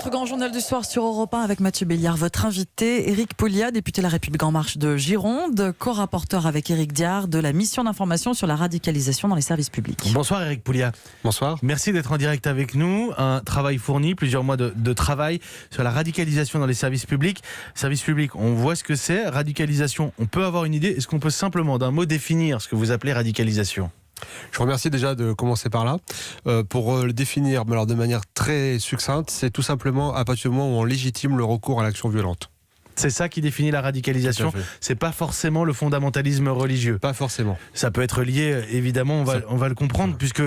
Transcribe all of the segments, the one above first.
votre grand journal du soir sur Europe 1 avec Mathieu Béliard, votre invité, Éric Pouliat, député La République En Marche de Gironde, co-rapporteur avec Éric Diard de la mission d'information sur la radicalisation dans les services publics. Bonsoir Éric Pouliat. Bonsoir. Merci d'être en direct avec nous. Un travail fourni, plusieurs mois de travail sur la radicalisation dans les services publics. Services publics, on voit ce que c'est. Radicalisation, on peut avoir une idée. Est-ce qu'on peut simplement d'un mot définir ce que vous appelez radicalisation ? Je vous remercie déjà de commencer par là. Pour le définir mais alors de manière très succincte, c'est tout simplement à partir du moment où on légitime le recours à l'action violente. C'est ça qui définit la radicalisation. C'est pas forcément le fondamentalisme religieux. Pas forcément. Ça peut être lié, évidemment, on va le comprendre, puisque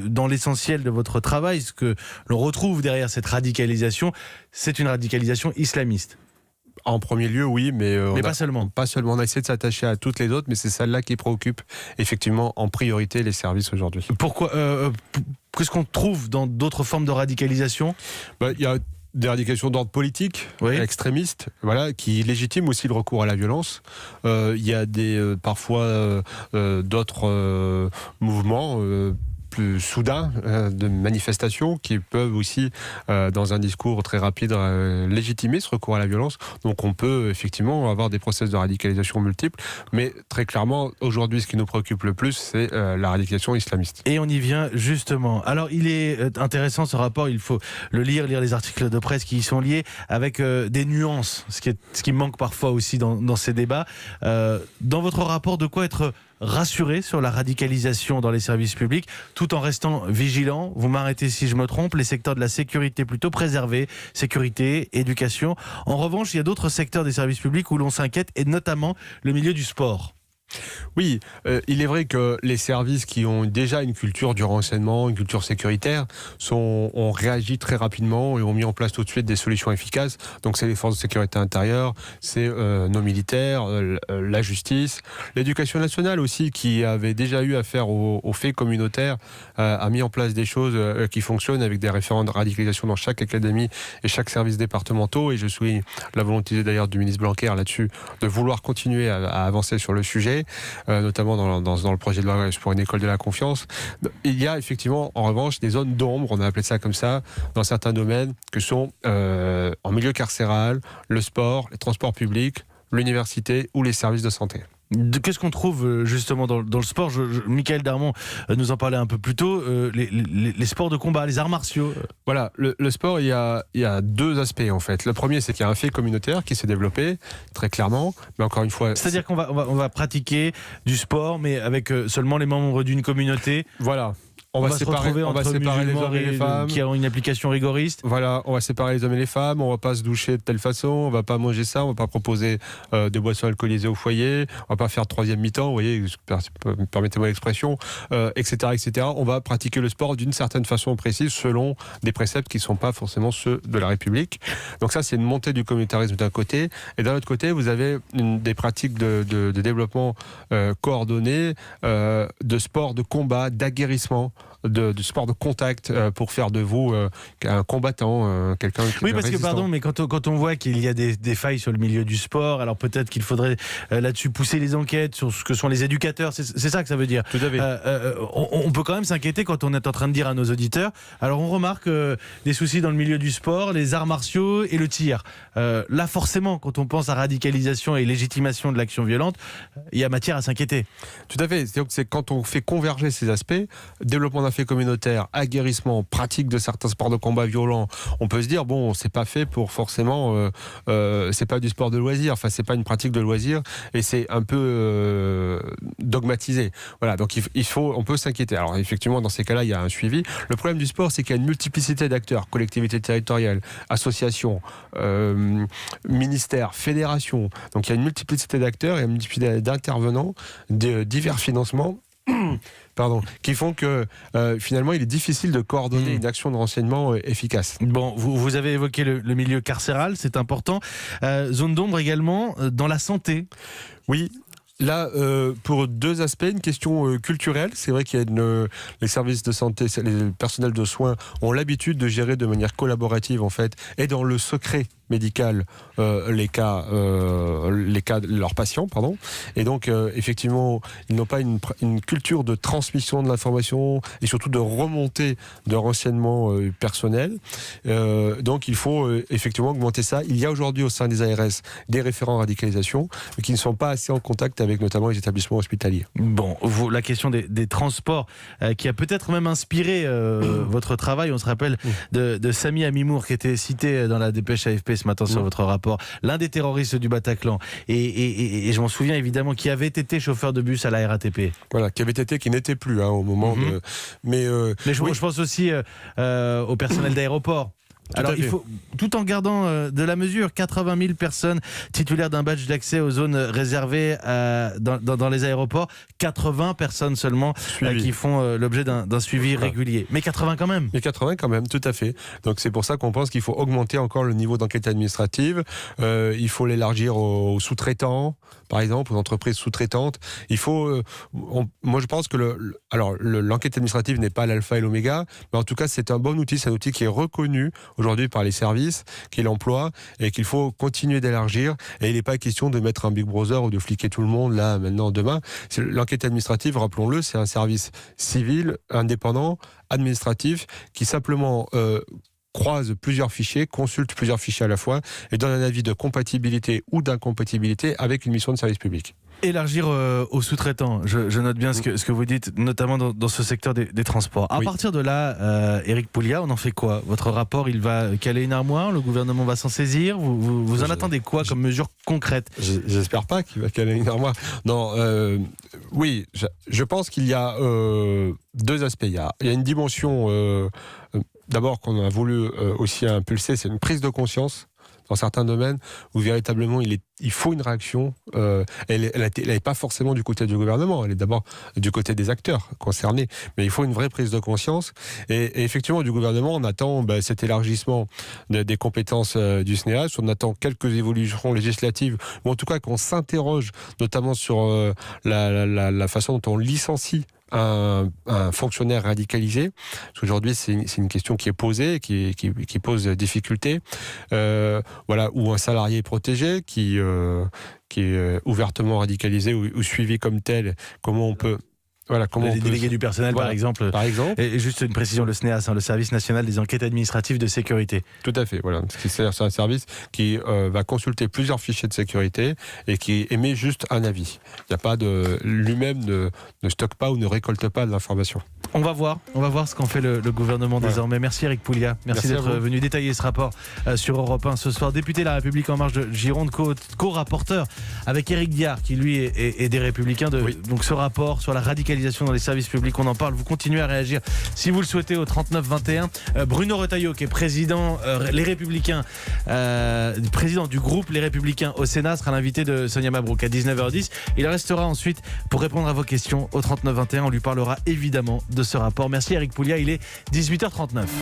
dans l'essentiel de votre travail, ce que l'on retrouve derrière cette radicalisation, c'est une radicalisation islamiste. En premier lieu, oui, mais pas seulement. Pas seulement. On a essayé de s'attacher à toutes les autres, mais c'est celle-là qui préoccupe effectivement en priorité les services aujourd'hui. Pourquoi qu'est-ce qu'on trouve dans d'autres formes de radicalisation ? Il y a des radicalisations d'ordre politique, oui, extrémistes, voilà, qui légitiment aussi le recours à la violence. Il y a parfois d'autres mouvements plus soudains de manifestations qui peuvent aussi, dans un discours très rapide, légitimer ce recours à la violence. Donc on peut effectivement avoir des process de radicalisation multiples, mais très clairement, aujourd'hui, ce qui nous préoccupe le plus, c'est la radicalisation islamiste. Et on y vient justement. Alors il est intéressant ce rapport, il faut le lire les articles de presse qui y sont liés, avec des nuances, ce qui manque parfois aussi dans ces débats. Dans votre rapport, de quoi être rassuré sur la radicalisation dans les services publics, tout en restant vigilant. Vous m'arrêtez si je me trompe, les secteurs de la sécurité plutôt préservés, sécurité, éducation. En revanche, il y a d'autres secteurs des services publics où l'on s'inquiète, et notamment le milieu du sport. Oui, il est vrai que les services qui ont déjà une culture du renseignement, une culture sécuritaire, ont réagi très rapidement et ont mis en place tout de suite des solutions efficaces. Donc c'est les forces de sécurité intérieure, c'est nos militaires, la justice, l'éducation nationale aussi, qui avait déjà eu affaire aux faits communautaires, a mis en place des choses qui fonctionnent avec des référents de radicalisation dans chaque académie et chaque service départemental. Et je souligne la volonté d'ailleurs du ministre Blanquer là-dessus de vouloir continuer à avancer sur le sujet. Notamment dans le projet de loi pour une école de la confiance. Il y a effectivement, en revanche, des zones d'ombre, on a appelé ça comme ça, dans certains domaines, que sont en milieu carcéral, le sport, les transports publics, l'université ou les services de santé. Qu'est-ce qu'on trouve justement dans le sport ? Michael Darmon nous en parlait un peu plus tôt, les sports de combat, les arts martiaux. Voilà, le sport, il y a deux aspects en fait. Le premier, c'est qu'il y a un fait communautaire qui s'est développé, très clairement, mais encore une fois... C'est-à-dire qu'on va pratiquer du sport, mais avec seulement les membres d'une communauté. Voilà. On va séparer les hommes et les femmes qui ont une application rigoriste. Voilà, on va séparer les hommes et les femmes, on va pas se doucher de telle façon, on va pas manger ça, on va pas proposer des boissons alcoolisées au foyer, on va pas faire troisième mi-temps, vous voyez, permettez-moi l'expression, etc., etc. On va pratiquer le sport d'une certaine façon précise selon des préceptes qui sont pas forcément ceux de la République. Donc ça, c'est une montée du communautarisme d'un côté, et d'un autre côté, vous avez des pratiques de développement coordonné, de sport, de combat, d'aguerrissement, de sport de contact pour faire de vous un combattant, quelqu'un qui est parce résistant. que pardon, mais quand on voit qu'il y a des failles sur le milieu du sport, alors peut-être qu'il faudrait là-dessus pousser les enquêtes sur ce que sont les éducateurs, c'est ça que ça veut dire. Tout à fait. On peut quand même s'inquiéter quand on est en train de dire à nos auditeurs, alors on remarque des soucis dans le milieu du sport, les arts martiaux et le tir. Là forcément, quand on pense à radicalisation et légitimation de l'action violente, il y a matière à s'inquiéter. Tout à fait, c'est quand on fait converger ces aspects, développement d'un fait communautaire, aguerrissement, pratique de certains sports de combat violents, on peut se dire bon, c'est pas fait pour forcément, c'est pas du sport de loisir, enfin c'est pas une pratique de loisir et c'est un peu dogmatisé. Voilà, donc on peut s'inquiéter. Alors effectivement, dans ces cas-là, il y a un suivi. Le problème du sport, c'est qu'il y a une multiplicité d'acteurs, collectivités territoriales, associations, ministères, fédérations. Donc il y a une multiplicité d'acteurs et une multiplicité d'intervenants, de divers financements. Qui font que finalement il est difficile de coordonner une action de renseignement efficace. Bon, vous avez évoqué le milieu carcéral, c'est important. Zone d'ombre également dans la santé. Oui. Là, pour deux aspects, une question culturelle. C'est vrai qu'il y a les services de santé, les personnels de soins ont l'habitude de gérer de manière collaborative en fait, et dans le secret médical les cas de leurs patients, pardon. Et donc, effectivement, ils n'ont pas une culture de transmission de l'information et surtout de remontée de renseignements personnels. Donc, il faut effectivement augmenter ça. Il y a aujourd'hui au sein des ARS des référents radicalisation, mais qui ne sont pas assez en contact avec notamment les établissements hospitaliers. Bon, la question des transports qui a peut-être même inspiré votre travail. On se rappelle de Sami Amimour qui était cité dans la dépêche AFP ce matin sur votre rapport, l'un des terroristes du Bataclan. Et je m'en souviens évidemment, qui avait été chauffeur de bus à la RATP. Voilà, qui n'était plus au moment de... Mais je pense aussi au personnel d'aéroport. Alors il faut, tout en gardant de la mesure, 80 000 personnes titulaires d'un badge d'accès aux zones réservées dans les aéroports, 80 personnes seulement qui font l'objet d'un suivi régulier. Mais 80 quand même. Mais 80 quand même, tout à fait. Donc c'est pour ça qu'on pense qu'il faut augmenter encore le niveau d'enquête administrative. Il faut l'élargir aux sous-traitants, par exemple, aux entreprises sous-traitantes. Il faut, moi je pense que l'enquête administrative n'est pas l'alpha et l'oméga, mais en tout cas c'est un bon outil, c'est un outil qui est reconnu aujourd'hui par les services qui l'emploient et qu'il faut continuer d'élargir. Et il n'est pas question de mettre un Big Brother ou de fliquer tout le monde là, maintenant, demain. L'enquête administrative, rappelons-le, c'est un service civil, indépendant, administratif, qui simplement croise plusieurs fichiers, consulte plusieurs fichiers à la fois et donne un avis de compatibilité ou d'incompatibilité avec une mission de service public. Élargir aux sous-traitants, je note bien ce que vous dites, notamment dans ce secteur des transports. À partir de là, Éric Pouliat, on en fait quoi? Votre rapport, il va caler une armoire, le gouvernement va s'en saisir, vous en attendez quoi comme mesure concrète? J'espère pas qu'il va caler une armoire. Non, oui, je pense qu'il y a deux aspects. Il y a une dimension, d'abord, qu'on a voulu aussi impulser, c'est une prise de conscience dans certains domaines où véritablement il faut une réaction. Elle n'est pas forcément du côté du gouvernement, elle est d'abord du côté des acteurs concernés. Mais il faut une vraie prise de conscience. Et effectivement, du gouvernement, on attend cet élargissement des compétences du SNEAS, on attend quelques évolutions législatives, ou en tout cas qu'on s'interroge notamment sur la façon dont on licencie un fonctionnaire radicalisé. Parce qu'aujourd'hui, c'est une question qui est posée, qui pose difficulté. Ou un salarié protégé qui est ouvertement radicalisé ou suivi comme tel. Comment on peut... les délégués du personnel, par exemple. Et juste une précision, le SNEAS, le Service National des Enquêtes Administratives de Sécurité. Tout à fait, voilà. C'est un service qui va consulter plusieurs fichiers de sécurité et qui émet juste un avis. Il n'y a pas lui-même ne stocke pas ou ne récolte pas de l'information. On va voir ce qu'en fait le gouvernement désormais. Merci Éric Pouliat, merci d'être venu détailler ce rapport sur Europe 1 ce soir. Député La République En Marche de Gironde, co-rapporteur avec Éric Diard, qui lui est des Républicains. Donc ce rapport sur la radicalisation dans les services publics, on en parle. Vous continuez à réagir si vous le souhaitez au 39-21. Bruno Retailleau, qui est président Les Républicains, président du groupe Les Républicains au Sénat, sera l'invité de Sonia Mabrouk à 19h10. Il restera ensuite pour répondre à vos questions au 39-21. On lui parlera évidemment de ce rapport. Merci Éric Pouliat, il est 18h39.